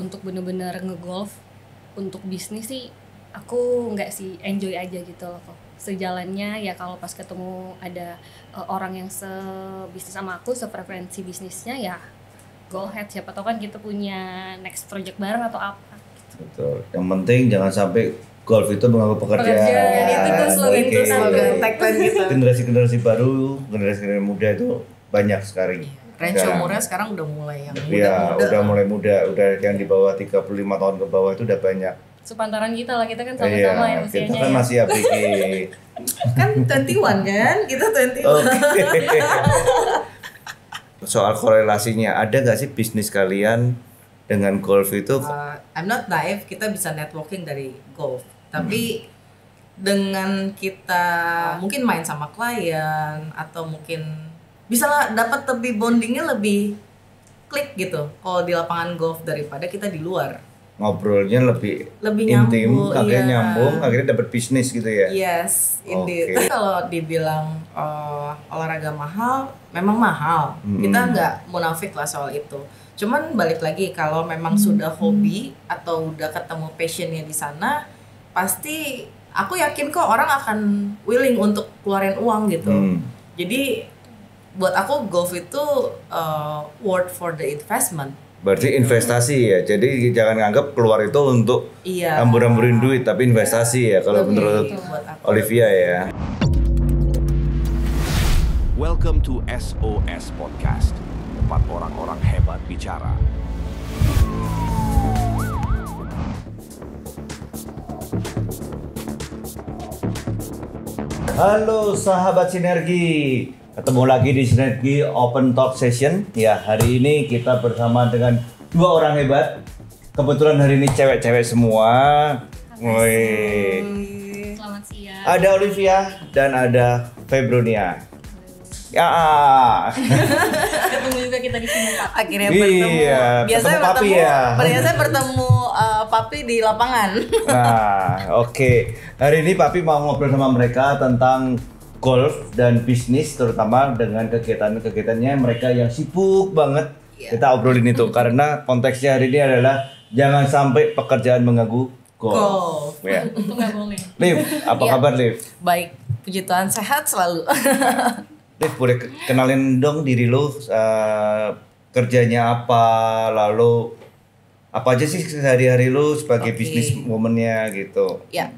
untuk bener-bener ngegolf untuk bisnis sih aku nggak sih, enjoy aja gitu loh kok. Sejalannya ya kalau pas ketemu ada orang yang sebisnis sama aku, sepreferensi bisnisnya ya go ahead, siapa tahu kan kita punya next project bareng atau apa gitu. Betul. Yang penting jangan sampai golf itu mengganggu pekerjaan. Itu tuh slogan Oke. kita tuh. Tagline gitu. Generasi-generasi baru, generasi muda itu banyak sekali. Range umurnya sekarang udah mulai yang ya, muda-muda. udah mulai muda, udah yang di bawah 35 tahun ke bawah itu udah banyak. Sepantaran kita lah, kita kan sama-sama ya usianya kita kan ya. masih ABG. Kan 21 kan? Kita 21. Oke. Soal korelasinya, ada nggak sih bisnis kalian dengan golf itu? I'm not naive, kita bisa networking dari golf. Tapi dengan kita mungkin main sama klien atau mungkin bisa lah dapat lebih bondingnya lebih klik gitu kalau di lapangan golf daripada kita di luar. Ngobrolnya lebih intim, nyambung, akhirnya iya. nyambung, akhirnya dapat bisnis gitu ya. Yes, indeed. Oke. Tapi kalau dibilang olahraga mahal, memang mahal. Kita nggak munafik lah soal itu. Cuman balik lagi kalau memang sudah hobi atau udah ketemu passionnya di sana, pasti aku yakin kok orang akan willing untuk keluarin uang gitu. Jadi buat aku golf itu worth for the investment. Berarti investasi ya, jadi jangan nganggap keluar itu untuk Iya. hambur-hamburin duit, tapi investasi ya kalau menurut buat aku. Olivia ya. Welcome to SOS Podcast, tempat orang-orang hebat bicara. Halo sahabat Sinergi, ketemu lagi di Sinergi Open Talk Session. Ya, hari ini kita bersama dengan dua orang hebat. Kebetulan hari ini cewek-cewek semua. Woi. Selamat siang. Ada Olivia dan ada Febronia. Ya. Ketemu juga kita di sini Pak. Akhirnya Iya, bertemu. Biasanya ketemu Papi bertemu, ya. biasanya bertemu Papi di lapangan. Nah, oke. Hari ini Papi mau ngobrol sama mereka tentang golf dan bisnis, terutama dengan kegiatan-kegiatannya mereka yang sibuk banget. Kita obrolin itu karena konteksnya hari ini adalah jangan sampai pekerjaan mengganggu golf. Ya. Itu nggak boleh. Liv, apa kabar Liv? Baik, puji Tuhan sehat selalu. Liv, boleh kenalin dong diri lu, kerjanya apa, lalu apa aja sih sehari-hari lu sebagai Oke. bisnis woman-nya gitu. Ya,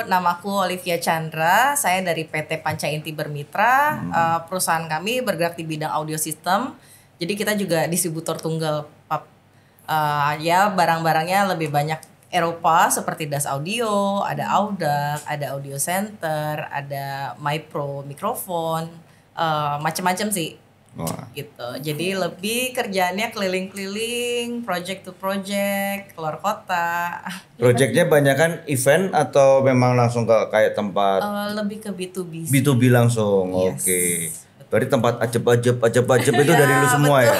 namaku Olivia Chandra, saya dari PT Panca Inti Bermitra. Perusahaan kami bergerak di bidang audio system. Jadi kita juga distributor tunggal, Pap. Ya barang-barangnya lebih banyak Eropa seperti Das Audio, ada Audac, ada Audio Center, ada MyPro mikrofon, macam-macam sih. Wah. Gitu. Jadi lebih kerjaannya keliling-keliling, project to project, keluar kota. Projectnya banyak kan event atau memang langsung ke kayak tempat Lebih ke B2B. B2B langsung? Yes. Oke. Berarti tempat ajab-ajab itu dari lu semua ya?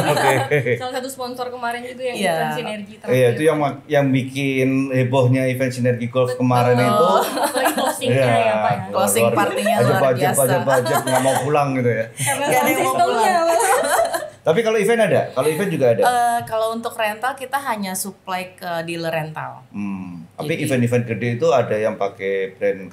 Oke. Salah satu sponsor kemarin itu yang Iya. event sinergi terakhir. Iya, itu yang bikin hebohnya event Sinergi Golf kemarin itu. Apalagi closingnya ya Pak ya. Closing partinya luar biasa. Ajab nggak mau pulang gitu ya. Karena Nggak ada sound yang mau systemnya. Tapi kalau event ada? Kalau event juga ada? Kalau untuk rental kita hanya supply ke dealer rental. Tapi event-event gede itu ada yang pakai brand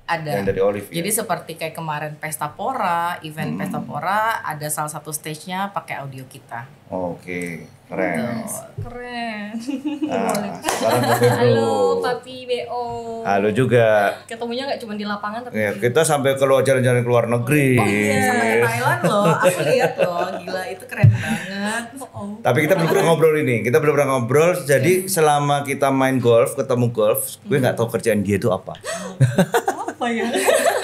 Ada. yang dari Olivia. Jadi seperti kayak kemarin Pesta Pora, event Pesta Pora, ada salah satu stage-nya pakai audio kita. Oke, keren. Keren. Nah, sekarang ke Febro. Halo Papi BO. Halo juga. Ketemunya nggak cuma di lapangan tapi Ya, kita sampai keluar jalan-jalan ke luar negeri. Sama ke Thailand loh, aku lihat loh, gila itu keren banget. Tapi kita belum pernah ngobrol ini. Kita belum pernah ngobrol. Jadi selama kita main golf, ketemu golf, gue nggak tahu kerjaan dia itu apa. apa ya?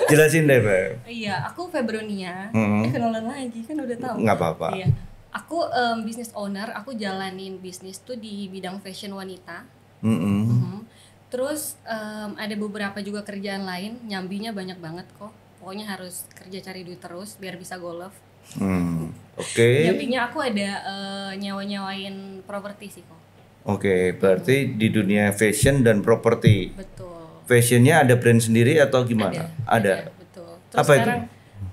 Jelasin deh, Beb. Iya, aku Febronia. Kenalan lagi kan udah tahu. Nggak apa-apa. Iya. Aku business owner, aku jalanin bisnis tuh di bidang fashion wanita. Terus ada beberapa juga kerjaan lain, nyambinya banyak banget kok. Pokoknya harus kerja cari duit terus biar bisa golf. Oke. Nyambinya aku ada nyawa-nyawain properti sih kok. Oke, berarti di dunia fashion dan properti. Betul. Fashionnya ada brand sendiri atau gimana? Ada. Betul. Terus Apa itu? sekarang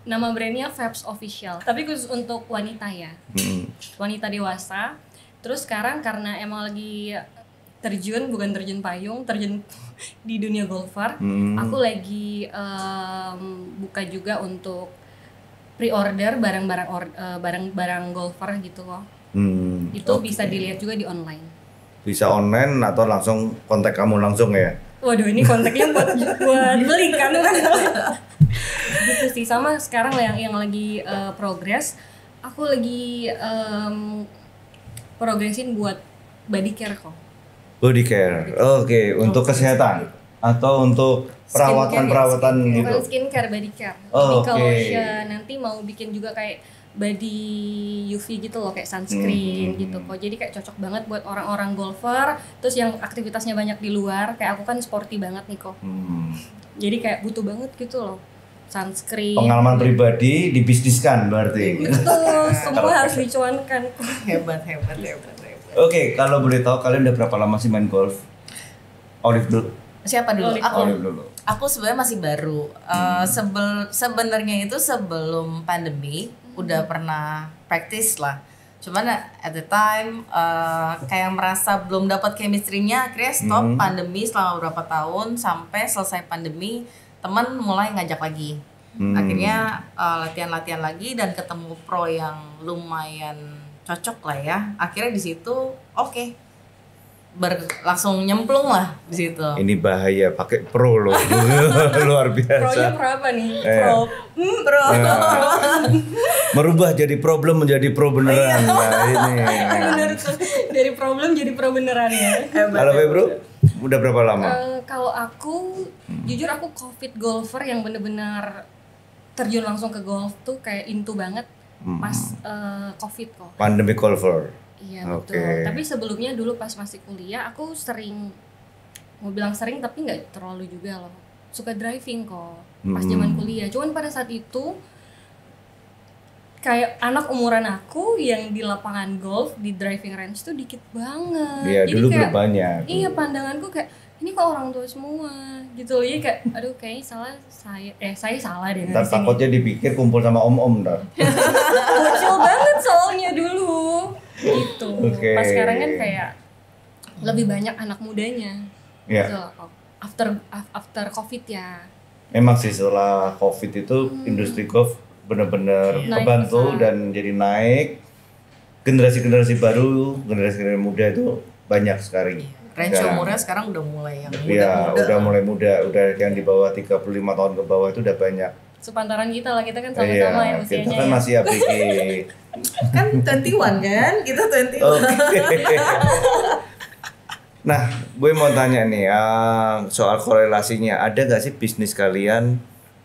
nama brandnya Fabs Official. Tapi khusus untuk wanita ya. Wanita dewasa. Terus sekarang karena emang lagi bukan terjun payung, terjun di dunia golfer, aku lagi buka juga untuk pre-order barang-barang golfer gitu loh. Itu bisa dilihat juga di online. Bisa online atau langsung kontak kamu langsung ya? Waduh, ini kontaknya buat beli kan? Gitu sih. Sama sekarang yang lagi progress, aku lagi progressin buat body care kok. Body care, oke. Untuk kesehatan atau untuk perawatan gitu? Bukan skincare, body care. Lebih ke lotion, nanti mau bikin juga kayak body UV gitu loh, kayak sunscreen gitu kok. Jadi kayak cocok banget buat orang-orang golfer, terus yang aktivitasnya banyak di luar. Kayak aku kan sporty banget nih kok. Jadi kayak butuh banget gitu loh, sunscreen. Pengalaman pribadi dibisniskan berarti. Betul, semua harus dicuankan. Hebat. Oke, kalau boleh tahu kalian udah berapa lama sih main golf? Olive dulu. Siapa dulu? Olive dulu. Aku sebenarnya masih baru. Sebenarnya itu sebelum pandemi udah pernah practice lah. Cuman at the time kayak merasa belum dapat chemistry-nya, akhirnya stop pandemi selama beberapa tahun sampai selesai pandemi teman mulai ngajak lagi. Akhirnya latihan-latihan lagi dan ketemu pro yang lumayan cocok lah ya. Akhirnya di situ langsung nyemplung lah di situ. Ini bahaya pakai pro loh. Luar biasa. Pro-nya pro apa nih? Pro. Merubah jadi problem menjadi pro beneran. Nah, ini. Bener tuh. Dari problem jadi pro beneran ya. Kalau Febro, udah berapa lama? Kalau aku, jujur aku COVID golfer yang bener-bener terjun langsung ke golf tuh kayak into banget pas COVID kok. Pandemi golfer. Iya betul. Tapi sebelumnya dulu pas masih kuliah aku sering, mau bilang sering tapi nggak terlalu juga loh. Suka driving kok pas zaman kuliah. Cuman pada saat itu kayak anak umuran aku yang di lapangan golf di driving range tuh dikit banget. Iya, dulu kayak, belum banyak. Iya, pandanganku kayak ini kok orang tua semua gitu loh. Jadi kayak aduh kayaknya saya salah deh. Ntar takutnya dipikir kumpul sama om-om ntar. Kecil banget soalnya dulu gitu. Okay. Pas sekarang kan kayak lebih banyak anak mudanya. Yeah. Gitu loh. After COVID ya. Emang sih setelah COVID itu industri golf benar-benar kebantu dan jadi naik. Generasi-generasi baru, generasi muda itu banyak sekali. Range umurnya sekarang udah mulai yang muda-muda. Iya, udah mulai muda, udah yang di bawah 35 tahun ke bawah itu udah banyak. Sepantaran kita lah, kita kan sama-sama ya usianya. Kita kan masih ABG. Kan 21 kan? Kita 21. Okay. Nah, gue mau tanya nih, soal korelasinya, ada gak sih bisnis kalian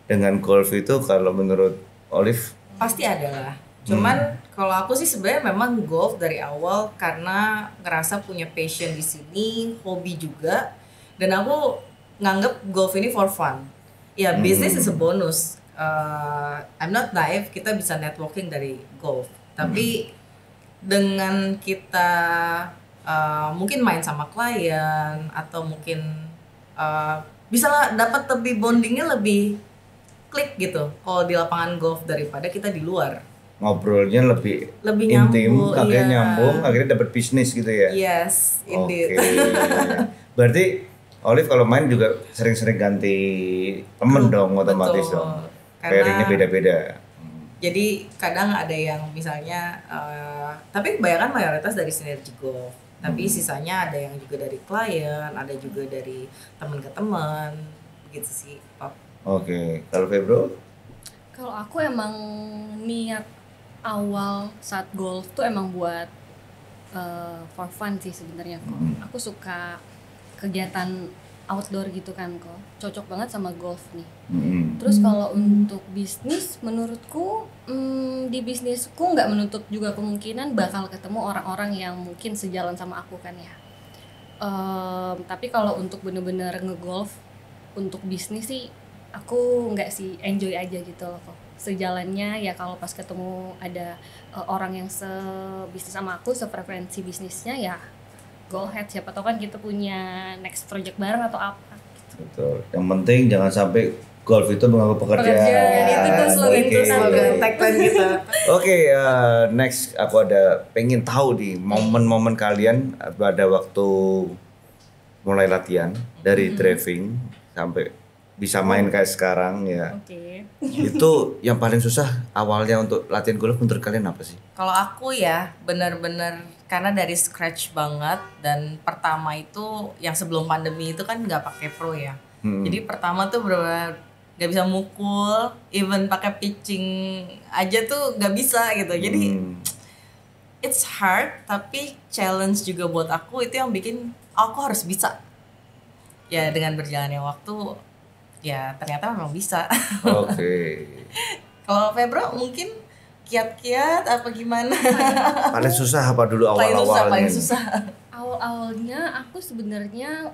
dengan golf itu kalau menurut Olive? Pasti ada lah. Cuman kalau aku sih sebenarnya memang golf dari awal karena ngerasa punya passion di sini, hobi juga, dan aku nganggep golf ini for fun. Ya, business is a bonus. I'm not naive, kita bisa networking dari golf. Tapi dengan kita mungkin main sama klien atau mungkin bisa lah dapat lebih bondingnya lebih klik gitu kalau di lapangan golf daripada kita di luar. Ngobrolnya lebih nyambung, intim, akhirnya nyambung, akhirnya dapat bisnis gitu ya. Yes, indeed. Berarti Olive kalau main juga sering-sering ganti temen dong, otomatis betul. dong. Pairingnya beda-beda. Jadi kadang ada yang misalnya, tapi kebanyakan mayoritas dari sinergi golf. Tapi sisanya ada yang juga dari klien, ada juga dari teman ke teman, gitu sih, Pap. Oke, kalau Febro? Kalau aku emang niat awal saat golf tuh emang buat for fun sih sebenarnya kok. Aku suka kegiatan outdoor gitu kan kok. Cocok banget sama golf nih. Terus kalau untuk bisnis, menurutku di bisnisku nggak menutup juga kemungkinan bakal ketemu orang-orang yang mungkin sejalan sama aku kan ya. Tapi kalau untuk bener-bener ngegolf untuk bisnis sih, aku nggak sih, enjoy aja gitu loh kok. Sejalannya ya kalau pas ketemu ada orang yang sebisnis sama aku, sefrekuensi bisnisnya ya go ahead, siapa tahu kan kita punya next project bareng atau apa gitu. Betul. Yang penting jangan sampai golf itu mengganggu pekerjaan. Pekerjaan, itu tuh slogan Oke. kita tuh. Tagline kita. Oke, next aku ada pengen tahu di momen-momen kalian pada waktu mulai latihan dari driving sampai bisa main kayak sekarang ya. Oke. Itu yang paling susah awalnya untuk latihan golf menurut kalian apa sih? Kalau aku ya benar-benar karena dari scratch banget dan pertama itu yang sebelum pandemi itu kan nggak pakai pro ya. Jadi pertama tuh benar nggak bisa mukul, even pakai pitching aja tuh nggak bisa gitu. Jadi it's hard tapi challenge juga buat aku itu yang bikin aku harus bisa. Ya dengan berjalannya waktu ya ternyata memang bisa. Oke. Kalau Febro mungkin kiat-kiat apa gimana? Paling susah apa dulu awal-awalnya? Paling susah. Awal-awalnya aku sebenarnya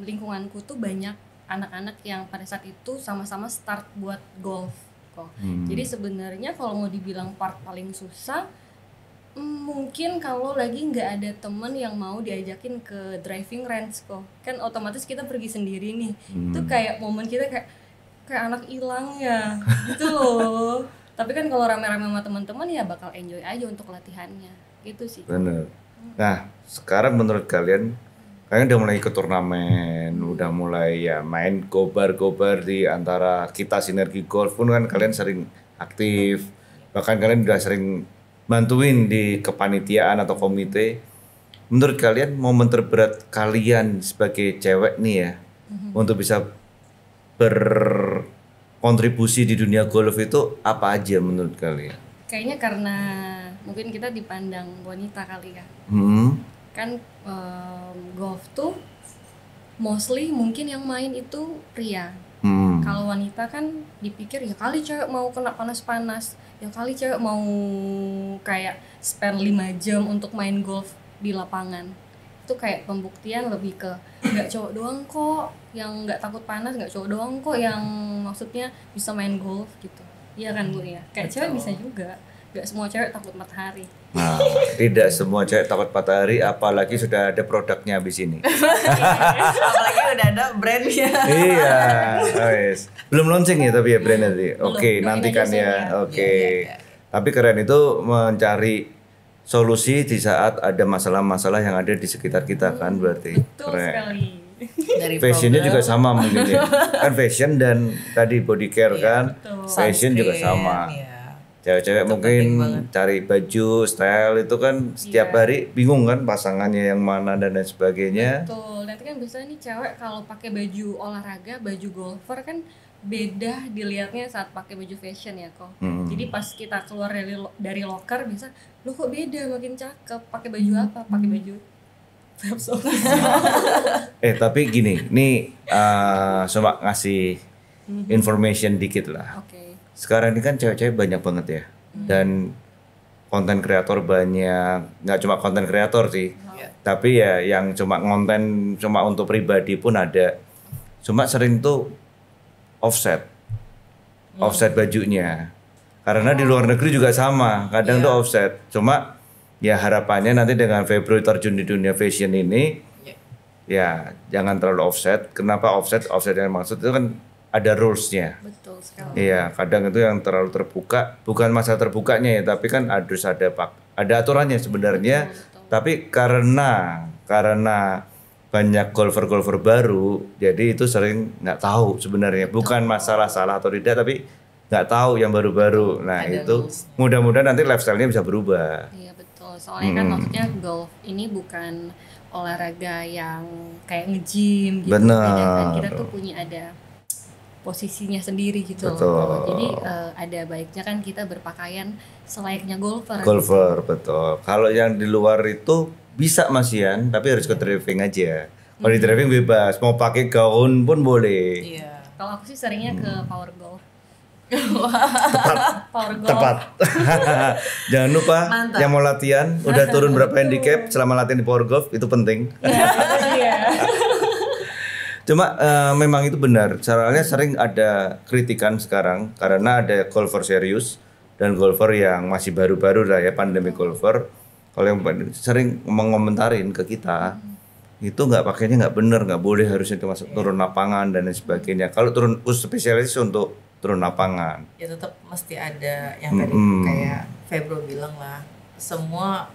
lingkunganku tuh banyak anak-anak yang pada saat itu sama-sama start buat golf kok. Jadi sebenarnya kalau mau dibilang part paling susah, mungkin kalau lagi nggak ada temen yang mau diajakin ke driving range kok, kan otomatis kita pergi sendiri nih. Itu kayak momen kita kayak anak hilang ya gitu loh. Tapi kan kalau rame-rame sama teman-teman ya bakal enjoy aja untuk latihannya gitu sih. Bener. Nah, sekarang menurut kalian udah mulai ikut turnamen, udah mulai ya main gobar-gobar di antara kita Sinergi Golf pun kan kalian sering aktif, bahkan kalian udah sering bantuin di kepanitiaan atau komite. Menurut kalian momen terberat kalian sebagai cewek nih ya untuk bisa berkontribusi di dunia golf itu apa aja menurut kalian? Kayaknya karena mungkin kita dipandang wanita kali ya. Kan golf tuh mostly mungkin yang main itu pria. Kalau wanita kan dipikir ya kali cewek mau kena panas-panas, ya kali cewek mau kayak spend 5 jam untuk main golf di lapangan. Itu kayak pembuktian lebih ke nggak cowok doang kok yang nggak takut panas, nggak cowok doang kok yang maksudnya bisa main golf gitu. Iya kan Bu ya? Kayak cewek bisa juga. Gak semua cewek takut matahari. Nah, tidak semua cewek takut matahari, apalagi sudah ada produknya habis ini. Apalagi udah ada brandnya. Iya, guys. Belum launching ya tapi ya brand nanti. Oke, Belum, nantikan doain aja ya. sih, Oke. Iya. Tapi keren itu mencari solusi di saat ada masalah-masalah yang ada di sekitar kita kan berarti. Betul Keren. sekali. Dari Fashionnya program, juga sama mungkin ya. Kan fashion dan tadi body care kan. betul. Fashion juga sunscreen, sama. ya. Cewek-cewek Itu mungkin penting banget. cari baju, style itu kan setiap Iya. hari bingung kan pasangannya yang mana dan lain sebagainya. Betul. Nanti kan biasanya nih cewek kalau pakai baju olahraga, baju golfer kan beda dilihatnya saat pakai baju fashion ya kok. Jadi pas kita keluar dari locker bisa, lo kok beda makin cakep. Pakai baju apa? Pakai baju Tapi gini, nih coba ngasih information dikit lah. Oke. Sekarang ini kan cewek-cewek banyak banget ya, dan konten kreator banyak, nggak cuma konten kreator sih, tapi ya yang cuma konten cuma untuk pribadi pun ada. Cuma sering tuh offset bajunya, karena di luar negeri juga sama, kadang tuh offset. Cuma ya harapannya nanti dengan Februari terjun di dunia fashion ini, ya jangan terlalu offset. Kenapa offset? Offset yang maksud itu kan ada rules-nya. Betul sekali. Iya, kadang itu yang terlalu terbuka, bukan masalah terbukanya ya, tapi kan harus ada aturannya sebenarnya. Betul. Tapi karena banyak golfer baru, jadi itu sering nggak tahu sebenarnya. Bukan masalah salah atau tidak, tapi nggak tahu yang baru-baru. Nah Ada itu rules. mudah-mudahan nanti lifestyle-nya bisa berubah. Iya betul. Soalnya kan maksudnya golf ini bukan olahraga yang kayak nge-gym gitu. Bener. Beda kan. Kita tuh punya ada posisinya sendiri gitu Betul. loh. Jadi ada baiknya kan kita berpakaian selayaknya golfer. Golfer, betul. Kalau yang di luar itu bisa Mas Ian, tapi harus ke driving aja. Kalau di driving bebas, mau pakai gaun pun boleh. Iya. Kalau aku sih seringnya ke power golf. Power golf. Tepat. Jangan lupa Mantap. yang mau latihan udah turun berapa handicap selama latihan di power golf itu penting. Iya. Cuma memang itu benar. Soalnya sering ada kritikan sekarang karena ada golfer serius dan golfer yang masih baru-baru lah ya, pandemi golfer. Kalau yang sering mengomentarin ke kita, itu nggak pakainya nggak bener, nggak boleh, harusnya itu masuk turun lapangan dan lain sebagainya. Kalau turun khusus spesialis untuk turun lapangan. Ya tetap mesti ada yang tadi kayak Febro bilang lah, semua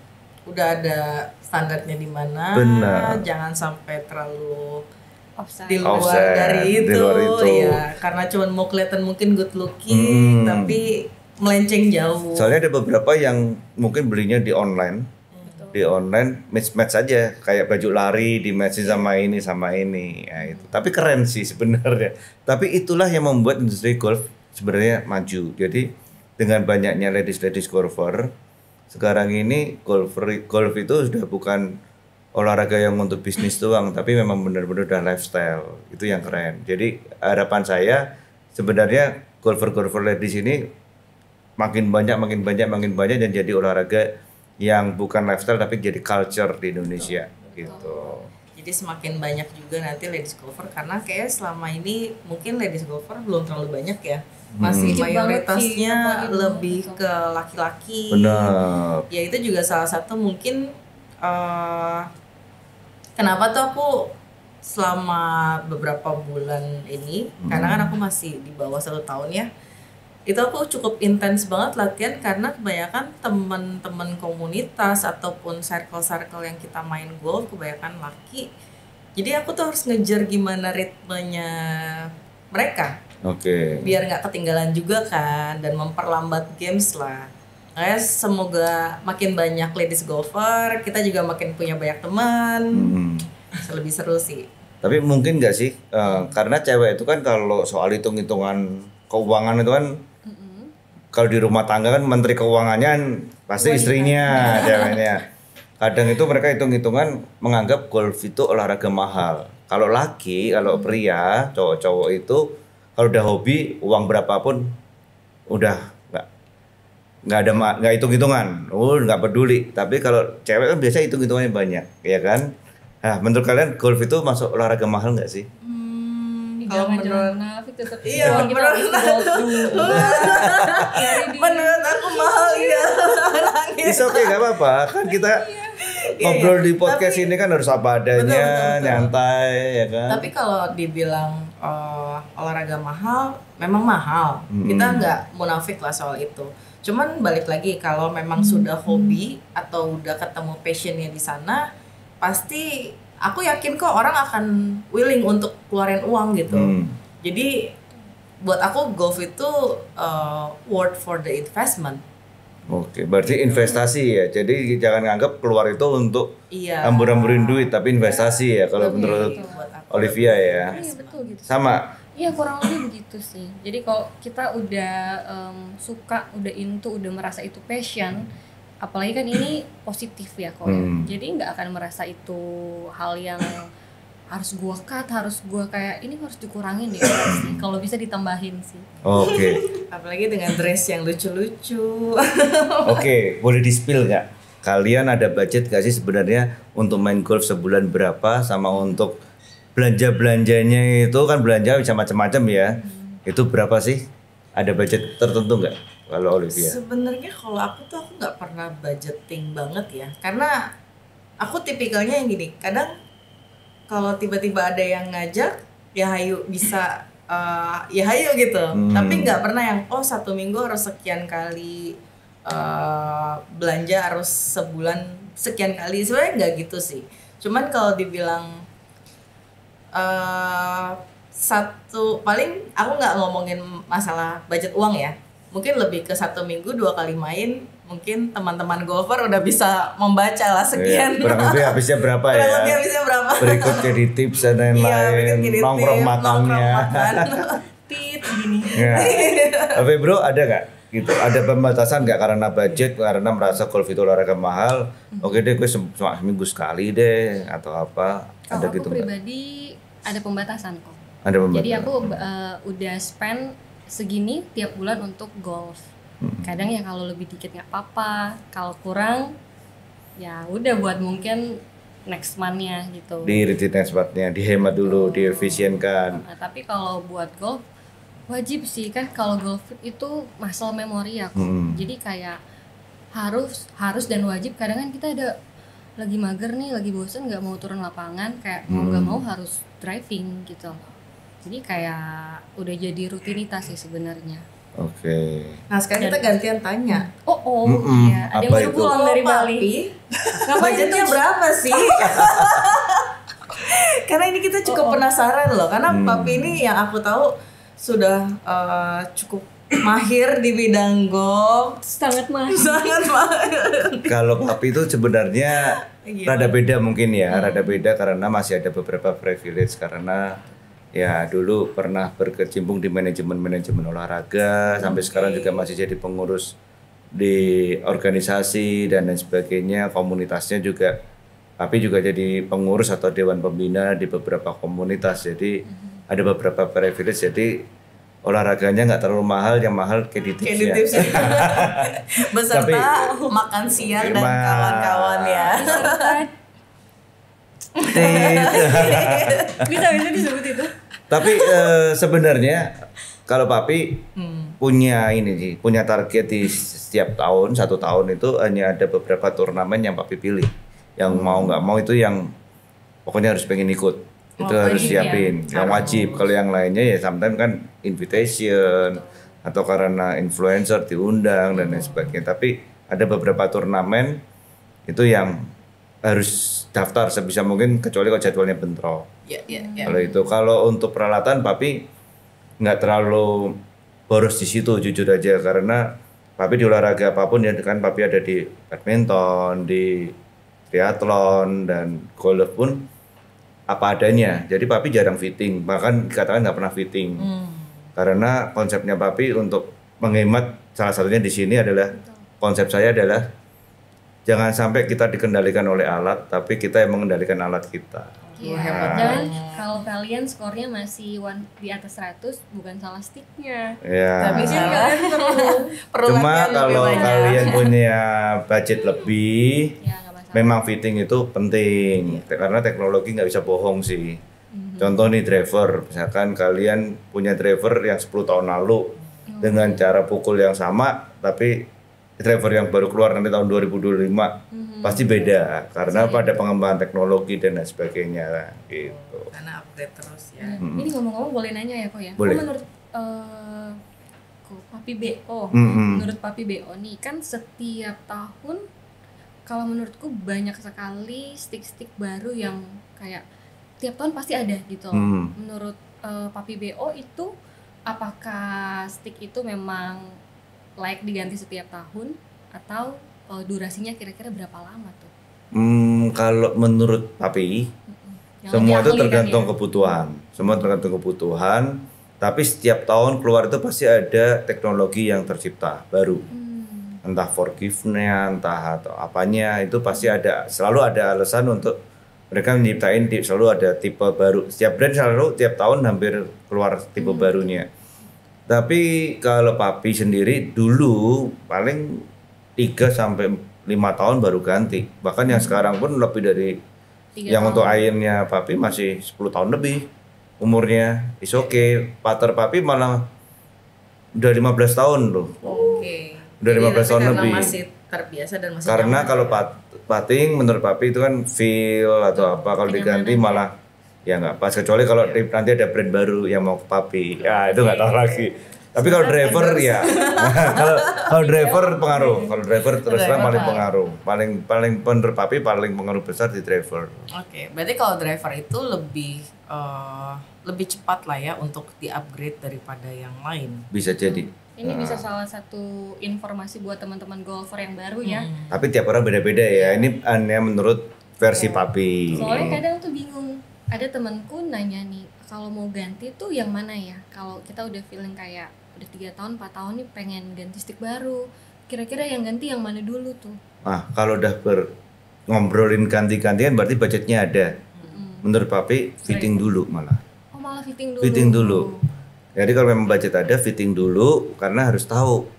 udah ada standarnya di mana. Benar. Jangan sampai terlalu Offside. di luar Offside, dari di itu, luar itu. ya karena cuma mau kelihatan mungkin good looking tapi melenceng jauh. Soalnya ada beberapa yang mungkin belinya di online, match aja, kayak baju lari di matchin sama ini, ya itu. Tapi keren sih sebenarnya. Tapi itulah yang membuat industri golf sebenarnya maju. Jadi dengan banyaknya ladies golfer, sekarang ini golf itu sudah bukan olahraga yang untuk bisnis doang, tapi memang benar-benar udah lifestyle. Itu yang keren. Jadi harapan saya sebenarnya golfer ladies ini makin banyak dan jadi olahraga yang bukan lifestyle tapi jadi culture di Indonesia gitu. Jadi semakin banyak juga nanti ladies golfer, karena kayak selama ini mungkin ladies golfer belum terlalu banyak ya. Masih Dikit banget mayoritasnya sih, apalagi lebih dulu. ke laki-laki. Benar. Ya itu juga salah satu mungkin kenapa tuh aku selama beberapa bulan ini, karena kan aku masih di bawah 1 tahun ya, itu aku cukup intens banget latihan karena kebanyakan teman-teman komunitas ataupun circle-circle yang kita main golf kebanyakan laki. Jadi aku tuh harus ngejar gimana ritmenya mereka. Oke. Biar nggak ketinggalan juga kan, dan memperlambat games lah. Makanya semoga makin banyak ladies golfer, kita juga makin punya banyak teman. Lebih seru sih. Tapi mungkin nggak sih, karena cewek itu kan kalau soal hitung-hitungan keuangan itu kan, kalau di rumah tangga kan menteri keuangannya pasti istrinya, ceweknya. Kadang itu mereka hitung-hitungan menganggap golf itu olahraga mahal. Kalau laki, kalau pria, cowok-cowok itu kalau udah hobi, uang berapapun udah nggak hitung-hitungan, nggak peduli. Tapi kalau cewek kan biasa hitung-hitungannya banyak, ya kan? Nah, menurut kalian golf itu masuk olahraga mahal nggak sih? Kalau Jangan nafik tetap Iya, uang kita harus golf dulu. menurut aku mahal ya. It's okay, nggak apa-apa. Kan kita ngobrol di podcast ini kan harus apa adanya, Betul. nyantai, ya kan? Tapi kalau dibilang olahraga mahal, memang mahal. Kita nggak munafik lah soal itu. Cuman balik lagi, kalau memang sudah hobi atau udah ketemu passionnya di sana, pasti aku yakin kok orang akan willing untuk keluarin uang gitu. Jadi buat aku golf itu worth for the investment. Oke, berarti investasi ya. Jadi jangan nganggap keluar itu untuk Iya. hambur-hamburin duit, tapi investasi ya kalau menurut Buat aku. Olivia ya. Iya betul gitu. Sama. Iya kurang lebih begitu sih. Jadi kalau kita udah suka, udah into, udah merasa itu passion, apalagi kan ini positif ya kok. Jadi nggak akan merasa itu hal yang harus gua cut, harus gua kayak ini harus dikurangin deh. Sih. Kalau bisa ditambahin sih. Oke. Apalagi dengan dress yang lucu-lucu. Oke, boleh di-spill nggak? Kalian ada budget nggak sih sebenarnya untuk main golf sebulan berapa, sama untuk belanja-belanjanya itu kan belanja bisa macam-macam ya. Itu berapa sih? Ada budget tertentu nggak kalau Olivia? Sebenarnya kalau aku nggak pernah budgeting banget ya, karena aku tipikalnya yang gini. Kadang kalau tiba-tiba ada yang ngajak, ya hayu bisa, ya hayu gitu. Tapi nggak pernah yang 1 minggu harus sekian kali belanja, harus sebulan sekian kali. Sebenarnya nggak gitu sih. Cuman kalau dibilang paling aku nggak ngomongin masalah budget uang ya, mungkin lebih ke 1 minggu 2 kali main, mungkin teman-teman golfer udah bisa membaca lah sekian. Kurang lebih habisnya berapa ya? Kurang lebih habisnya berapa? Berikutnya di tips dan lain-lain, nongkrong makannya. Tit gini. Ya. Tapi bro, ada nggak gitu? Ada pembatasan nggak karena budget, karena merasa golf itu olahraga mahal? Oke deh, gue cuma seminggu sekali deh atau apa? Kalau Ada aku gitu nggak? pribadi ada pembatasan kok. Ada pembatasan. Jadi aku udah spend segini tiap bulan untuk golf. Kadang ya kalau lebih dikit nggak apa-apa, kalau kurang ya udah buat mungkin next month-nya gitu. Di retina spotnya, dihemat dulu, diefisienkan. Nah, tapi kalau buat golf wajib sih kan, kalau golf itu muscle memory ya kok. Jadi kayak harus dan wajib. Kadang kan kita ada lagi mager nih, lagi bosen nggak mau turun lapangan, kayak mau nggak mau harus driving gitu. Jadi kayak udah jadi rutinitas sih sebenarnya. Oke. Nah sekarang kita gantian tanya. Iya, ada yang Apa baru itu? pulang dari Bali. Budgetnya berapa sih? Karena ini kita cukup penasaran loh, karena Papi ini yang aku tahu sudah cukup mahir di bidang golf. Sangat mahal. Sangat mahir. Kalau Papi itu sebenarnya Gimana? rada beda mungkin ya, rada beda karena masih ada beberapa privilege karena ya dulu pernah berkecimpung di manajemen olahraga, sampai sekarang juga masih jadi pengurus di organisasi dan lain sebagainya, komunitasnya juga. Tapi juga jadi pengurus atau dewan pembina di beberapa komunitas, jadi ada beberapa privilege, jadi olahraganya nggak terlalu mahal, yang mahal Candy kreditnya. tips. Beserta Tapi- makan siang dan kawan-kawan ya. Bisa disebut itu. Tapi sebenarnya kalau Papi punya ini sih, punya target di setiap tahun, 1 tahun itu hanya ada beberapa turnamen yang Papi pilih. Yang mau nggak mau itu yang pokoknya harus pengen ikut. Itu harus wajib siapin, yang wajib. Kalau yang lainnya ya sometimes kan invitation atau karena influencer diundang dan lain sebagainya. Tapi ada beberapa turnamen itu yang harus daftar sebisa mungkin kecuali kalau jadwalnya bentrok. Ya. Kalau untuk peralatan Papi nggak terlalu boros di situ jujur aja, karena Papi di olahraga apapun ya kan, Papi ada di badminton, di triathlon dan golf pun apa adanya. Jadi Papi jarang fitting, bahkan dikatakan nggak pernah fitting. Karena konsepnya Papi untuk menghemat, salah satunya di sini adalah konsep saya adalah jangan sampai kita dikendalikan oleh alat, tapi kita yang mengendalikan alat kita. Iya. Dan kalau kalian skornya masih di atas 100, bukan salah sticknya. Ya. Tapi Jadi kalian perlu Cuma latihan lebih kalau banyak. kalian punya budget lebih, ya nggak masalah. memang fitting itu penting karena teknologi nggak bisa bohong sih. Contoh nih driver, misalkan kalian punya driver yang 10 tahun lalu dengan cara pukul yang sama, tapi driver yang baru keluar nanti tahun 2025 pasti beda karena pada pengembangan teknologi dan lain sebagainya gitu. Karena update terus ya. Ini ngomong-ngomong boleh nanya ya kok ya? Boleh. Kok menurut kok Papi BO, menurut Papi BO nih kan setiap tahun kalau menurutku banyak sekali stick-stick baru yang kayak tiap tahun pasti ada gitu loh. Menurut Papi BO itu apakah stick itu memang layak diganti setiap tahun atau durasinya kira-kira berapa lama tuh? Kalau menurut Papi, Yang semua lebih itu ahli kan tergantung ya? kebutuhan. Semua tergantung kebutuhan. Tapi setiap tahun keluar itu pasti ada teknologi yang tercipta baru. Entah forgive-nya, entah atau apanya, itu pasti ada. Selalu ada alasan untuk mereka menciptain, selalu ada tipe baru. Setiap brand selalu tiap tahun hampir keluar tipe barunya. Tapi kalau Papi sendiri dulu paling 3 sampai 5 tahun baru ganti. Bahkan yang sekarang pun lebih dari 3 yang tahun. untuk ironnya Papi masih 10 tahun lebih umurnya. Is okay. Putter Papi malah udah 15 tahun loh. Oke. Udah 15 Tapi tahun karena lebih. masih terbiasa dan masih Karena nyaman. kalau putting menurut Papi itu kan feel atau apa, kalau diganti malah ya nggak pas, kecuali kalau nanti ada brand baru yang mau ke Papi. Ya itu nggak tahu lagi. Tapi kalau driver ya, kalau driver pengaruh, kalau driver terus terang paling pengaruh, paling menurut Papi paling pengaruh besar di driver. Oke, berarti kalau driver itu lebih cepat lah ya untuk di-upgrade daripada yang lain. Bisa jadi. Ini bisa salah satu informasi buat teman-teman golfer yang baru ya. Tapi tiap orang beda-beda ya. Ini hanya menurut versi Papi. Soalnya kadang tuh bingung. Ada temanku nanya nih, kalau mau ganti tuh yang mana ya? Kalau kita udah feeling kayak udah 3 tahun, 4 tahun nih pengen ganti stick baru. Kira-kira yang ganti yang mana dulu tuh? Nah, kalau udah ngobrolin ganti-gantian berarti budgetnya ada. Menurut Papi fitting dulu malah. Oh malah fitting dulu. Fitting dulu. Jadi kalau memang budget ada, fitting dulu karena harus tahu.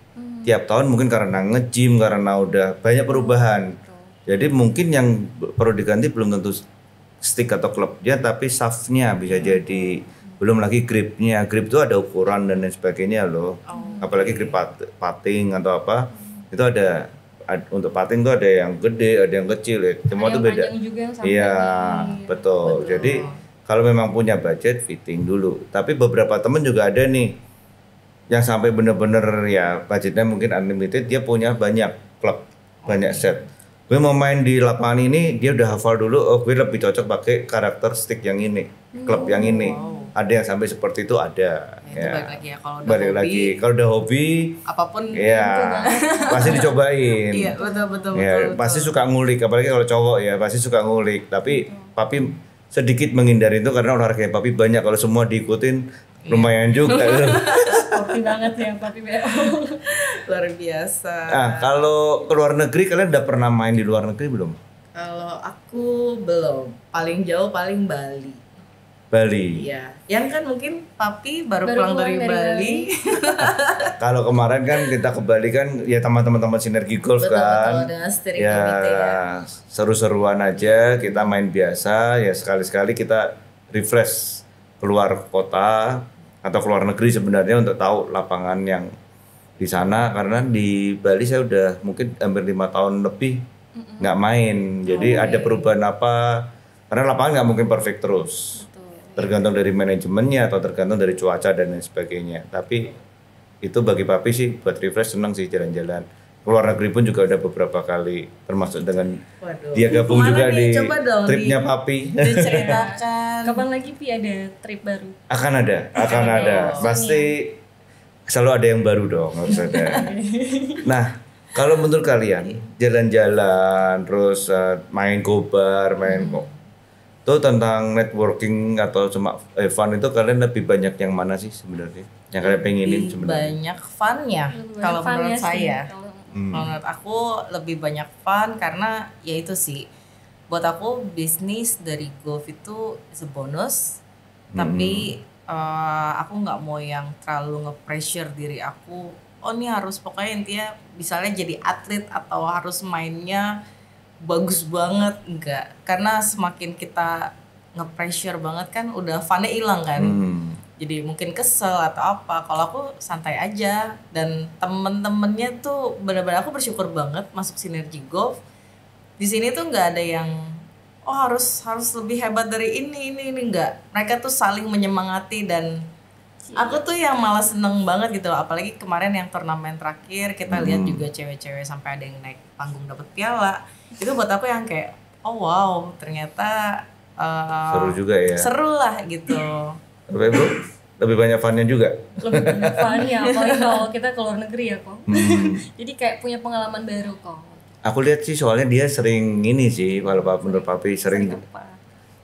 Tiap tahun mungkin karena nge-gym, karena udah banyak perubahan. Jadi mungkin yang perlu diganti belum tentu stick atau klubnya, tapi shaftnya bisa jadi. Belum lagi gripnya. Grip itu ada ukuran dan lain sebagainya loh. Apalagi grip putting atau apa, itu ada untuk patin tuh ada yang gede, ada yang kecil ya. Semua Ada tuh yang beda. panjang juga yang sampai Iya, di- betul. Jadi kalau memang punya budget fitting dulu. Tapi beberapa temen juga ada nih yang sampai bener-bener ya budgetnya mungkin unlimited, dia punya banyak klub, banyak set. Gue mau main di lapangan ini, dia udah hafal dulu, oh gue lebih cocok pakai karakter stick yang ini, klub yang ini. Ada yang sampai seperti itu ada. Itu balik lagi ya, kalau udah Balik hobi, lagi. Kalau udah hobi, apapun. ya pasti dicobain. Iya, betul. Ya, pasti suka ngulik, apalagi kalau cowok ya pasti suka ngulik. Tapi papi sedikit menghindari itu karena olahraga papi banyak, kalau semua diikutin lumayan juga. Sporty banget ya papi BO. Luar biasa. Nah, kalau ke luar negeri kalian udah pernah main di luar negeri belum? Kalau aku belum, paling jauh paling Bali. Bali. Iya, yang kan mungkin papi baru Baru pulang dari pulang dari Bali. Kalau kemarin kan kita ke Bali kan ya teman-teman sinergi golf Betul, kan. dengan steering Ya committee ya. seru-seruan aja, kita main biasa ya, sekali-sekali kita refresh keluar kota atau keluar negeri sebenarnya untuk tahu lapangan yang di sana, karena di Bali saya udah mungkin hampir 5 tahun lebih nggak main. Jadi ada perubahan apa? Karena lapangan nggak mungkin perfect terus. Tergantung dari manajemennya atau tergantung dari cuaca dan lain sebagainya. Tapi itu bagi papi sih buat refresh, senang sih jalan-jalan. Keluar negeri pun juga udah beberapa kali, termasuk dengan Waduh. dia gabung Kemana juga nih? di Coba dong tripnya papi. diceritakan. Kapan lagi Pi ada trip baru? akan ada. Pasti selalu ada yang baru dong, harus ada. Nah, kalau menurut kalian jalan-jalan terus main gobar, main itu tentang networking atau cuma fun, itu kalian lebih banyak yang mana sih sebenarnya? Yang kalian pengenin sebenarnya? Banyak funnya Lebih kalau banyak fun menurut ya sih. saya. Kalau- Menurut aku lebih banyak fun karena ya itu sih. Buat aku bisnis dari golf itu bonus. Tapi aku nggak mau yang terlalu nge-pressure diri aku. Oh ini harus pokoknya intinya misalnya jadi atlet atau harus mainnya bagus banget, enggak. Karena semakin kita nge-pressure banget kan udah funnya hilang kan. Jadi mungkin kesel atau apa. Kalau aku santai aja, dan temen-temennya tuh benar-benar aku bersyukur banget masuk sinergi golf. Di sini tuh nggak ada yang oh harus lebih hebat dari ini enggak. Mereka tuh saling menyemangati, dan aku tuh yang malah seneng banget gitu loh. Apalagi kemarin yang turnamen terakhir kita lihat juga cewek-cewek sampai ada yang naik panggung dapat piala. Itu buat aku yang kayak oh wow, ternyata Seru juga ya. seru lah gitu. Tapi Bro, lebih banyak funnya juga. Lebih banyak fun ya, apalagi kalau kita ke luar negeri ya kok. Jadi kayak punya pengalaman baru kok. Aku lihat sih soalnya dia sering ini sih, kalau menurut papi sering Apa?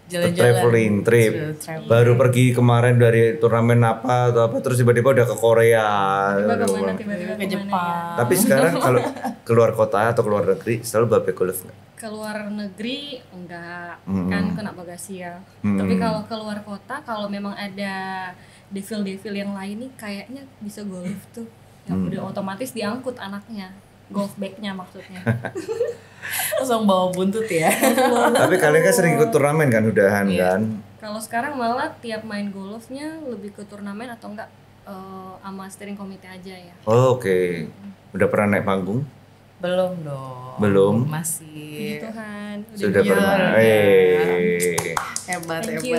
traveling trip. Travel. Baru pergi kemarin dari turnamen apa atau apa, terus tiba-tiba udah ke Korea. Tiba-tiba Aduh. kemana, tiba-tiba Ke kemana Jepang. Tapi sekarang kalau keluar kota atau keluar negeri selalu bape golf nggak? ya. Keluar negeri enggak, kan kena bagasi ya. Tapi kalau keluar kota, kalau memang ada devil-devil yang lain nih kayaknya bisa golf tuh. Ya udah otomatis diangkut anaknya. Golf bagnya maksudnya. Langsung bawa buntut ya. Tapi kalian kan sering ikut turnamen kan, udahan kan? Kalau sekarang malah tiap main golfnya lebih ke turnamen atau enggak sama steering committee aja ya. Oh, oke. Udah pernah naik panggung? Belum dong. Belum? Puji Masih Tuhan. Sudah Iya, pernah. udah. Hebat. Thank you.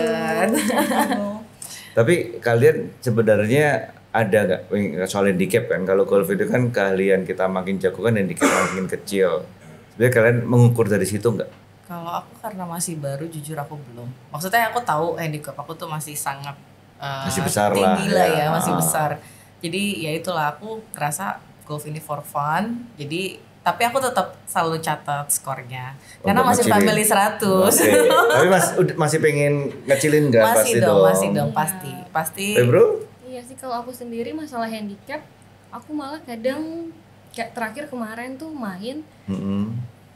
Tapi kalian sebenarnya ada nggak soal handicap kan? Kalau golf itu kan keahlian kita makin jago kan, handicap makin kecil. Sebenarnya kalian mengukur dari situ nggak? Kalau aku karena masih baru, jujur aku belum. Maksudnya aku tahu handicap aku tuh masih sangat Masih besar tinggi lah, lah ya. ya, masih besar. Jadi ya itulah, aku ngerasa golf ini for fun. Jadi tapi aku tetap selalu catat skornya karena Untuk masih ngecilin. family 100. Oke. Tapi masih pengen ngecilin nggak? Masih dong, pasti. Bro? Iya sih, kalau aku sendiri masalah handicap, aku malah kadang kayak terakhir kemarin tuh main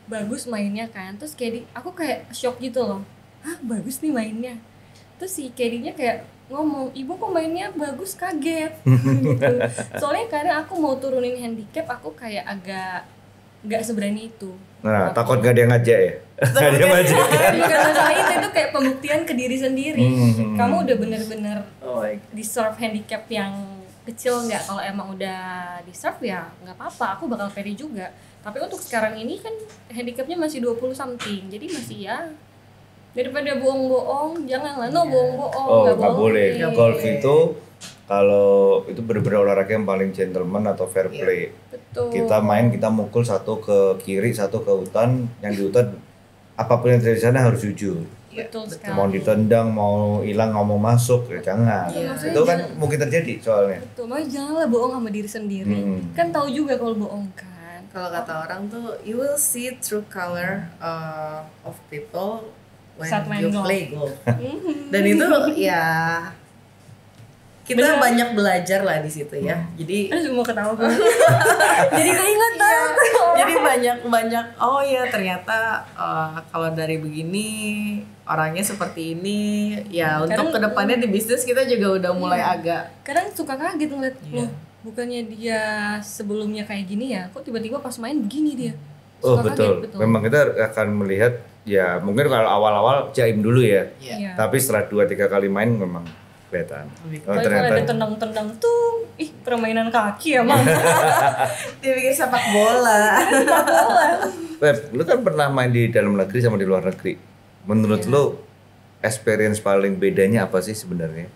bagus mainnya kan, terus aku kayak shock gitu loh. Hah, bagus nih mainnya. Terus si Kedinya kayak ngomong, ibu kok mainnya bagus, kaget gitu. Soalnya kadang aku mau turunin handicap, aku kayak agak nggak seberani itu. Nah, takut gak ada yang ngajak ya? Gak ada yang ngajak. Bukan masalah itu kayak pembuktian ke diri sendiri. Kamu udah bener-bener deserve handicap yang kecil nggak? Kalau emang udah deserve ya nggak apa-apa, aku bakal pede juga. Tapi untuk sekarang ini kan handicapnya masih 20 something, jadi masih ya daripada bohong-bohong, janganlah bohong-bohong, Oh, nggak boleh. Iya. Golf itu kalau itu benar-benar olahraga yang paling gentleman atau fair play. Betul. Kita main, kita mukul satu ke kiri, satu ke hutan, yang di hutan apapun yang terjadi di sana harus jujur. Betul sekali. Mau ditendang, mau hilang, mau masuk, ya jangan. Iya. Itu kan mungkin terjadi soalnya. Betul, makanya janganlah bohong sama diri sendiri. Kan tahu juga kalau bohong kan. Kalau kata orang tuh, you will see true color of people when Saat main you golf. play golf. Dan itu ya kita Bener. banyak belajar lah di situ ya. Jadi Aduh, mau ketawa gue. Jadi keingetan. jadi banyak oh ya ternyata kalau dari begini orangnya seperti ini ya. Kadang- Untuk kedepannya di bisnis kita juga udah mulai agak Kadang suka kaget ngeliat, Iya. loh bukannya dia sebelumnya kayak gini ya, kok tiba-tiba pas main begini dia. Oh Suka betul. kaget, Memang kita akan melihat ya mungkin kalau awal-awal jaim dulu ya. Iya. Tapi setelah 2-3 kali main memang kelihatan. Oh, Tapi kalau ada ternyata. tendang-tendang tuh, permainan kaki emang. dia pikir sepak bola. Beb, lu kan pernah main di dalam negeri sama di luar negeri. Menurut lu experience paling bedanya apa sih sebenarnya?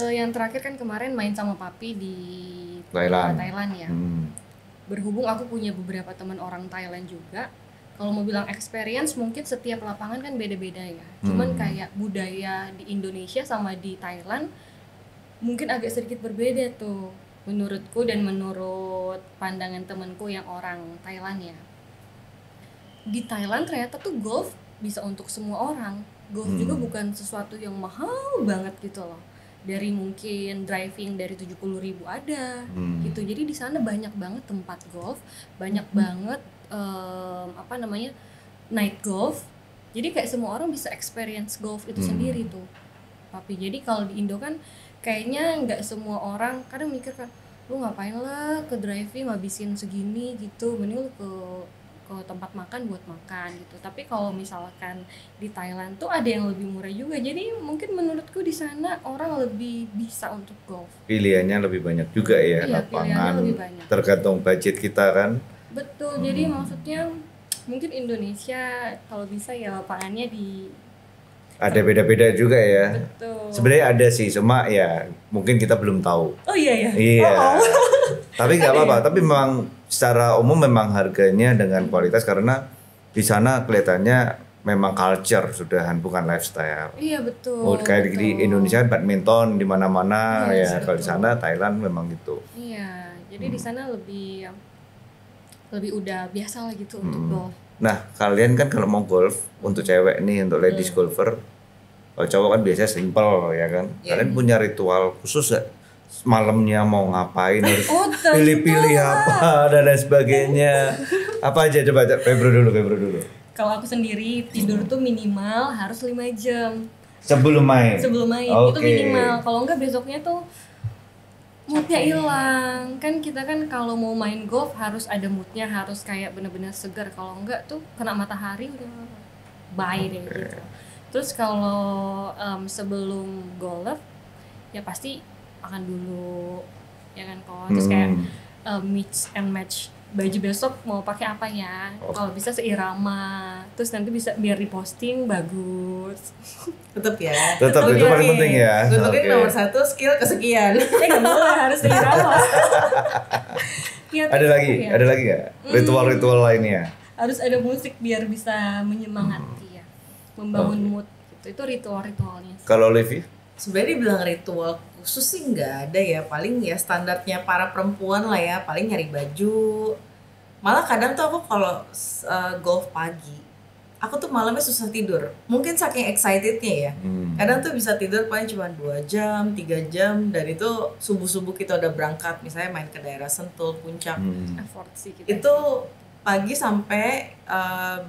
Yang terakhir kan kemarin main sama Papi di Thailand. Thailand ya. Berhubung aku punya beberapa teman orang Thailand juga. Kalau mau bilang experience mungkin setiap lapangan kan beda-beda ya. Cuman kayak budaya di Indonesia sama di Thailand mungkin agak sedikit berbeda tuh menurutku dan menurut pandangan temanku yang orang Thailand ya. Di Thailand ternyata tuh golf bisa untuk semua orang. Golf juga bukan sesuatu yang mahal banget gitu loh. Dari mungkin driving dari 70.000 ada gitu. Jadi di sana banyak banget tempat golf, banyak banget night golf. Jadi kayak semua orang bisa experience golf itu sendiri tuh. Tapi jadi kalau di Indo kan kayaknya nggak semua orang, kadang mikir kan, lu ngapain lah ke driving ngabisin segini gitu, mending lu ke tempat makan buat makan gitu. Tapi kalau misalkan di Thailand tuh ada yang lebih murah juga. Jadi mungkin menurutku di sana orang lebih bisa untuk golf. Pilihannya lebih banyak juga ya, Iya, lapangan. pilihannya lebih banyak. Tergantung budget kita kan. Betul. Jadi maksudnya mungkin Indonesia kalau bisa ya lapangannya Ada beda-beda juga ya. betul. Sebenarnya ada sih, cuma ya mungkin kita belum tahu. Oh iya ya. Iya. Tapi nggak apa-apa. Tapi memang secara umum memang harganya dengan kualitas karena di sana kelihatannya memang culture sudahan bukan lifestyle. Iya betul. Oh, kayak di betul. Indonesia badminton di mana-mana Yes, ya. Kalau di betul. sana Thailand memang gitu. Iya, jadi di sana lebih udah biasa lah gitu untuk golf. Nah, kalian kan kalau mau golf untuk cewek nih, untuk ladies golfer, kalau cowok kan biasanya simple ya kan. Kalian punya ritual khusus gak? Malamnya mau ngapain, harus Oh, tentu. pilih-pilih apa dan lain sebagainya. Apa aja coba Febro dulu. Kalau aku sendiri tidur tuh minimal harus 5 jam Sebelum main. sebelum main. Itu Oke. minimal. Kalau enggak besoknya tuh moodnya hilang. Kan kita kan kalau mau main golf harus ada moodnya, harus kayak bener-bener segar. Kalau enggak tuh kena matahari udah bye deh gitu. Terus kalau sebelum golf ya pasti makan dulu ya kan kok. Terus kayak mix and match baju besok mau pakai apa ya. Kalau bisa seirama. Terus nanti bisa biar diposting bagus. tetap ya. Tetap itu paling penting ya. Tutupin Oke. nomor 1 skill kesekian. Nggak boleh harus seirama. Ya, Ada terus lagi, ya. ada lagi nggak? Ritual-ritual lainnya. Harus ada musik biar bisa menyemangati ya, membangun mood gitu. Itu ritual-ritualnya. Kalau Levi? Sebenarnya dibilang ritual khusus sih nggak ada ya, paling ya standarnya para perempuan lah ya, paling nyari baju. Malah kadang tuh aku kalau golf pagi, aku tuh malamnya susah tidur. Mungkin saking excitednya ya. Kadang tuh bisa tidur paling cuma 2 jam, 3 jam, dan itu subuh-subuh kita udah berangkat, misalnya main ke daerah Sentul, Puncak. Effort sih kita. Itu pagi sampai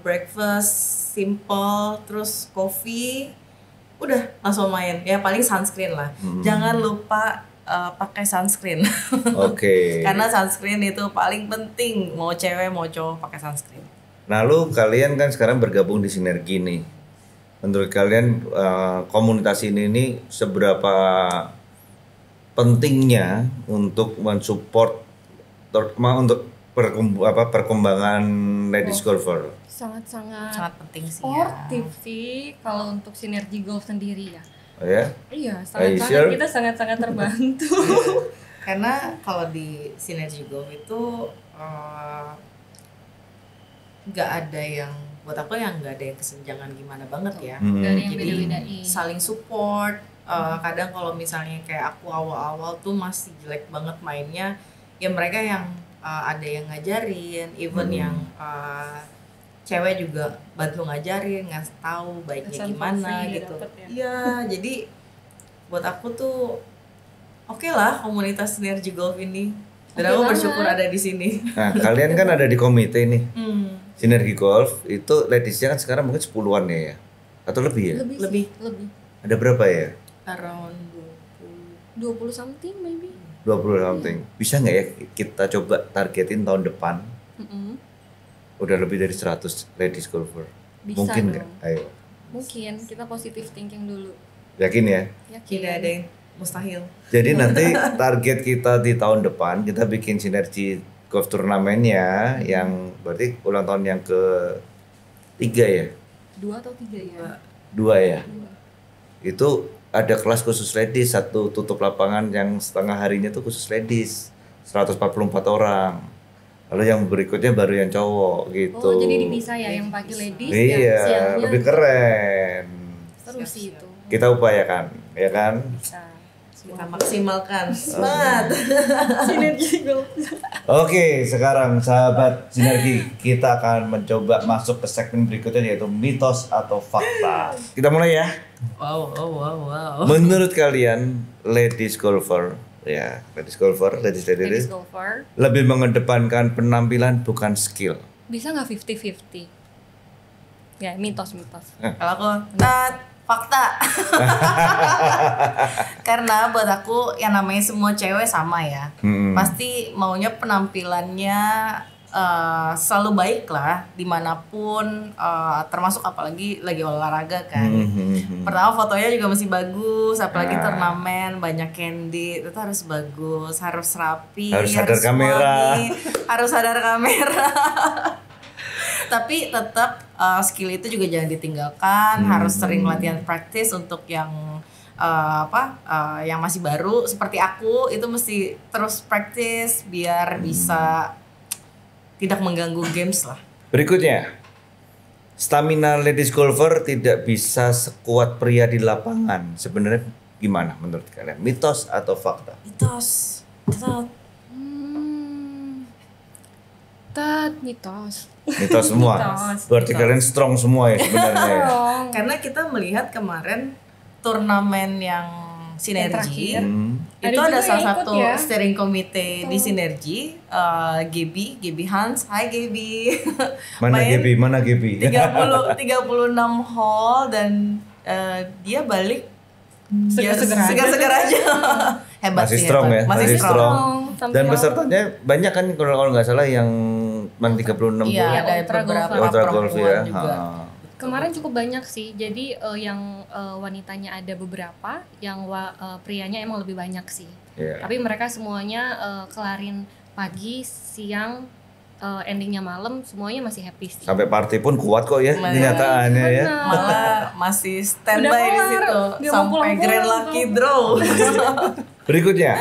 breakfast simple, terus coffee, udah langsung main. Ya paling sunscreen lah. Jangan lupa pakai sunscreen. Oke. Karena sunscreen itu paling penting, mau cewek mau cowok pakai sunscreen. Nah, lu kalian kan sekarang bergabung di Sinergi nih. Menurut kalian komunitas ini seberapa pentingnya untuk mensupport terutama untuk perkembangan ladies golfer? Sangat-sangat Sangat penting sih ya. sportif sih kalau untuk sinergi golf sendiri ya. Oh ya? Iya, Are you sangat-sangat sure? kita sangat-sangat terbantu. Karena kalau di Synergy Golf itu nggak ada yang buat aku yang nggak ada yang kesenjangan gimana banget ya. Dari yang Jadi beda-bedain. saling support. Kadang kalau misalnya kayak aku awal-awal tuh masih jelek banget mainnya, ya mereka yang ada yang ngajarin, even yang cewek juga bantu ngajarin, ngasih tahu baiknya Kesan gimana free gitu. dapet ya. Iya, jadi buat aku tuh oke lah komunitas Synergy Golf ini. Dan Oke aku banget. bersyukur ada di sini. Nah, kalian kan ada di komite nih. Hmm, Sinergi Golf itu ladiesnya kan sekarang mungkin 10-an ya? Atau lebih ya? Lebih. Ada berapa ya? around 20 something maybe. 20 something. Bisa nggak ya kita coba targetin tahun depan Mm-mm. udah lebih dari 100 ladies golfer? Bisa Mungkin dong. nggak? Ayo. Mungkin kita positive thinking dulu. Yakin ya? Yakin. tidak ada yang mustahil. Jadi nanti target kita di tahun depan kita bikin sinergi golf turnamennya yang berarti ulang tahun yang ke-3 ya? 2 atau 3 ya? 2 ya? Itu ada kelas khusus ladies, satu tutup lapangan yang setengah harinya tuh khusus ladies 144 orang. Lalu yang berikutnya baru yang cowok gitu. Oh, jadi dipisah ya yang pagi ladies Iya, yang siangnya. lebih keren. Seru sih itu. Kita upayakan, ya kan? Bisa. Kita maksimalkan. Semangat. Sinergi golf. Oke, sekarang sahabat sinergi kita akan mencoba masuk ke segmen berikutnya yaitu mitos atau fakta. Kita mulai ya. Wow. Menurut kalian ladies golfer, ya ladies golfer, ladies golfer. lebih mengedepankan penampilan bukan skill. Bisa nggak 50-50? Ya, mitos. Kalau aku fakta. Karena buat aku yang namanya semua cewek sama ya. Pasti maunya penampilannya selalu baik lah dimanapun, termasuk apalagi lagi olahraga kan. Pertama fotonya juga masih bagus, apalagi turnamen banyak candid itu harus bagus, harus rapi, Harus sadar kamera. wangi, harus sadar kamera. Tapi tetap skill itu juga jangan ditinggalkan, harus sering latihan praktis untuk yang yang masih baru seperti aku itu mesti terus praktis biar bisa tidak mengganggu games lah. Berikutnya, stamina ladies golfer tidak bisa sekuat pria di lapangan. Sebenarnya gimana menurut kalian? Mitos atau fakta? Mitos. Mitos. Mitos semua. Mitos. Berarti kalian strong semua ya sebenarnya. Ya? Karena kita melihat kemarin turnamen yang Sinergi terakhir. itu Ada ada juga salah yang ikut satu ya. steering committee di Sinergi, Gaby Hans, hai Gaby. Mana Main Gaby? Mana Gaby? 36 hole dan dia balik segar-segar aja. Hebat Masih sih, strong hebat. ya, Masih masih strong. strong. Sampai Dan pesertanya banyak kan kalau nggak salah yang 36 Iya, puluh. ada Ultra beberapa golfer. Ultra golf perempuan ya. juga. Kemarin cukup banyak sih. Jadi yang wanitanya ada beberapa, yang prianya emang lebih banyak sih. Iya. Tapi mereka semuanya kelarin pagi, siang, endingnya malam, semuanya masih happy sih. Sampai party pun kuat kok ya Benar. kenyataannya ya. Benar. Malah masih Udah standby di kelar. situ Dia mau sampai pulang-pulang Grand tuh. Lucky Draw. Berikutnya,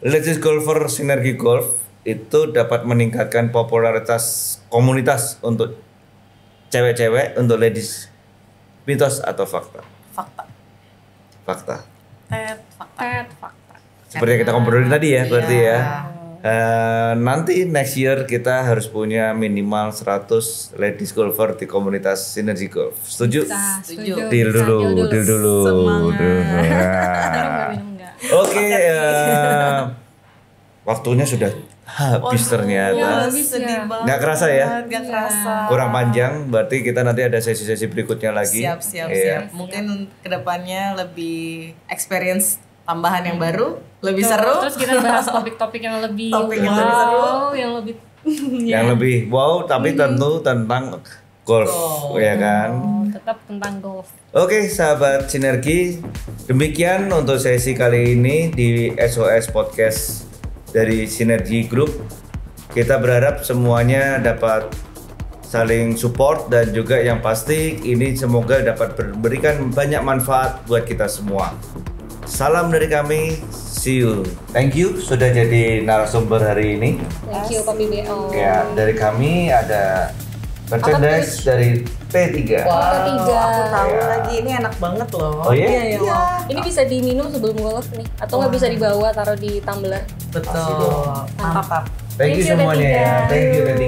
ladies golfer sinergi golf itu dapat meningkatkan popularitas komunitas untuk cewek-cewek untuk ladies. Mitos atau fakta? Fakta. Fakta. Fakta. Seperti yang kita ngobrolin tadi ya, berarti Iya. ya. Nanti next year kita harus punya minimal 100 ladies golfer di komunitas sinergi golf. Setuju? Bisa, Setuju. Deal dulu, deal dulu. Semangat. Minum enggak? Oke, waktunya sudah habis ternyata. ya, habis sedih ya. banget. Nggak kerasa ya? Nggak kerasa. Kurang panjang, berarti kita nanti ada sesi-sesi berikutnya lagi. Siap. Iya. Mungkin kedepannya lebih experience tambahan yang baru, lebih Tuh, seru. Terus kita bahas topik-topik yang lebih Topik yang lebih seru. yang lebih Yang lebih wow, tapi tentu tentang golf, ya kan? tetap tentang golf. Oke, sahabat sinergi, demikian untuk sesi kali ini di SOS Podcast dari Sinergi Group. Kita berharap semuanya dapat saling support dan juga yang pasti ini semoga dapat memberikan banyak manfaat buat kita semua. Salam dari kami, see you. Thank you sudah jadi narasumber hari ini. Thank you Papi BO. Ya, dari kami ada merchandise dari P3. Aku tahu Ya. lagi, ini enak banget loh. Oh iya? Iya. Ini bisa diminum sebelum golf nih, atau nggak bisa dibawa taruh di tumbler. Asik Betul. dong. Mantap. Thank you Thank you, semuanya ya. P3. Thank you P3.